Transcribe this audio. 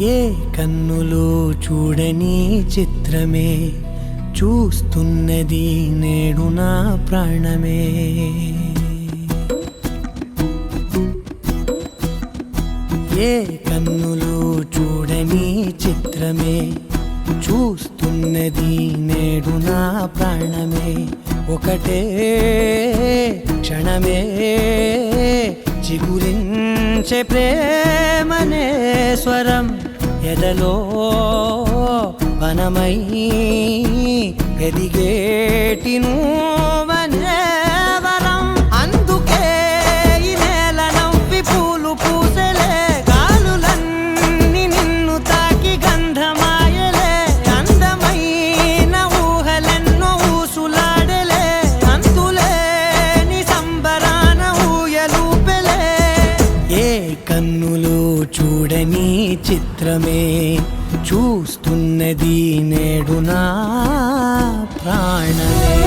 ఏ కన్నులు చూడని చిత్రమే చూస్తున్నది నేడు నా ప్రాణమే. ఏ కన్నులు చూడని చిత్రమే చూస్తున్నది నేడు నా ప్రాణమే. ఒకటే క్షణమే చిగురించే ప్రేమనే స్వరం ఎదలో వనమై ఎదిగేటి నువ్వనే వరం. అందుకే ఈ నేల నవ్వి పూలు పూసెలే, గాలులన్నీ నిన్ను తాకి గంధమాయలే. అందమైన ఊహలెన్నో ఊసులాడలే, అంతులేని సంబరాన ఊయలూపెలే. ఏ కన్నులు చూడని చిత్రమే చూస్తున్నది నేడు నా ప్రాణమే.